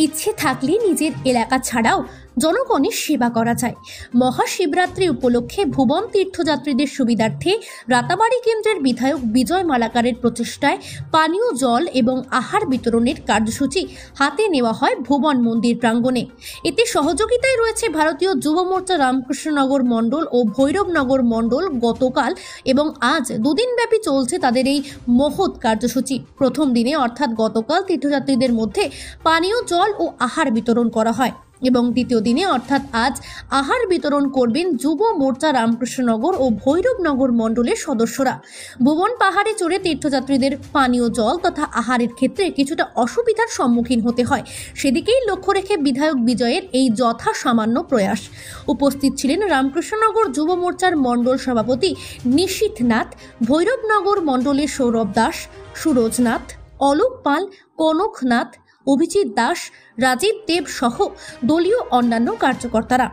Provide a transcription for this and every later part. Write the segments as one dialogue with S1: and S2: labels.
S1: ইচ্ছে থাকলে নিজের এলাকা ছাড়াও জনগণের সেবা করা যায়। মহাশিবরাত্রি উপলক্ষে ভুবন তীর্থযাত্রীদের সুবিধার্থে রাতাবাড়ি কেন্দ্রের বিধায়ক বিজয় মালাকারের প্রচেষ্টায় পানীয় জল এবং আহার বিতরণের কার্যসূচি হাতে নেওয়া হয় ভুবন মন্দির প্রাঙ্গণে। এতে সহযোগিতায় রয়েছে ভারতীয় যুব মোর্চা রামকৃষ্ণনগর মণ্ডল ও ভৈরবনগর মণ্ডল। গতকাল এবং আজ দুদিনব্যাপী চলছে তাদের এই মহৎ কার্যসূচি। প্রথম দিনে অর্থাৎ গতকাল তীর্থযাত্রীদের মধ্যে পানীয় জল ও আহার বিতরণ করা হয় এবং দ্বিতীয় দিনে অর্থাৎ আজ আহার বিতরণ করবেন যুব মোর্চা রামকৃষ্ণনগর ও ভৈরবনগর মণ্ডলের সদস্যরা। ভুবন পাহাড়ে চড়ে তীর্থযাত্রীদের পানীয় জল তথা আহারের ক্ষেত্রে কিছুটা অসুবিধার সম্মুখীন হতে হয়, সেদিকেই লক্ষ্য রেখে বিধায়ক বিজয়ের এই যথা সামান্য প্রয়াস। উপস্থিত ছিলেন রামকৃষ্ণনগর যুব মোর্চার মণ্ডল সভাপতি নিশীথ নাথ, ভৈরবনগর মণ্ডলের সৌরভ দাস, সুরজ নাথ, অলোক পাল, কনক নাথ, অভিজিৎ দাস, রাজীব দেব সহ দলীয় অন্যান্য কার্যকর্তারা।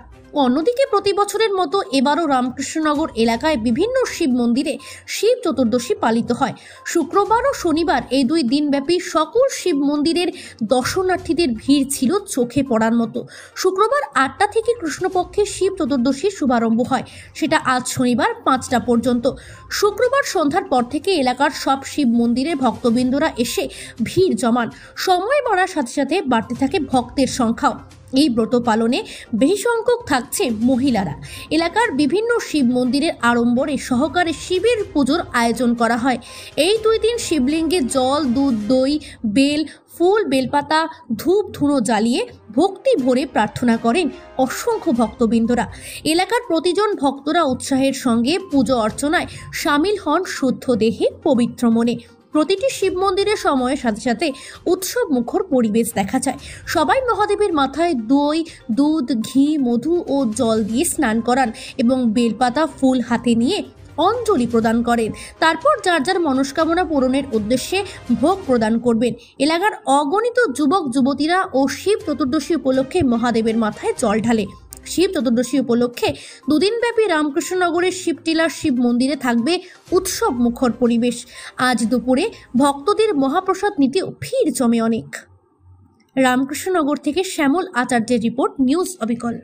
S1: অন্যদিকে প্রতি বছরের মতো এবারও রামকৃষ্ণনগর এলাকায় বিভিন্ন শিব মন্দিরে শিব চতুর্দশী পালিত হয়। শুক্রবার ও শনিবার এই দুই দিনব্যাপী সকল শিব মন্দিরের দর্শনার্থীদের ভিড় ছিল চোখে পড়ার মতো। শুক্রবার 8টা থেকে কৃষ্ণপক্ষে শিব চতুর্দশীর শুভারম্ভ হয়, সেটা আজ শনিবার 5টা পর্যন্ত। শুক্রবার সন্ধ্যার পর থেকে এলাকার সব শিব মন্দিরে ভক্তবৃন্দরা এসে ভিড় জমান। সময় বাড়ার সাথে সাথে বাড়তে থাকে ভক্তের সংখ্যাও। এই ব্রত পালনে বেশি সংখ্যক থাকছে মহিলারা। এলাকার বিভিন্ন শিব মন্দিরের আড়ম্বরে সহকারে শিবের পুজোর আয়োজন করা হয়। এই দুই দিন শিবলিঙ্গে জল, দুধ, দই, বেল, ফুল, বেলপাতা, ধূপ ধুনো জ্বালিয়ে ভক্তি ভরে প্রার্থনা করেন অসংখ্য ভক্তবৃন্দরা। এলাকার প্রতিজন ভক্তরা উৎসাহের সঙ্গে পুজো অর্চনায় সামিল হন শুদ্ধ দেহে, পবিত্র মনে। প্রতিটি শিব মন্দিরের সময়ের সাথে সাথে উৎসব মুখর পরিবেশ দেখা যায়। সবাই মহাদেবের মাথায় দই, দুধ, ঘি, মধু ও জল দিয়ে স্নান করান এবং বেলপাতা, ফুল হাতে নিয়ে অঞ্জলি প্রদান করেন। তারপর যার যার মনস্কামনা পূরণের উদ্দেশ্যে ভোগ প্রদান করবেন। এলাকার অগণিত যুবক যুবতীরা ও শিব চতুর্দশী উপলক্ষে মহাদেবের মাথায় জল ঢালে। শিব চতুর্দশী উপলক্ষে দুদিনব্যাপী রামকৃষ্ণনগরের শিবটিলার শিব মন্দিরে থাকবে উৎসব মুখর পরিবেশ। আজ দুপুরে ভক্তদের মহাপ্রসাদ নিতেও ভিড় জমে অনেক। রামকৃষ্ণনগর থেকে শ্যামল আচার্যের রিপোর্ট, নিউজ অবিকল।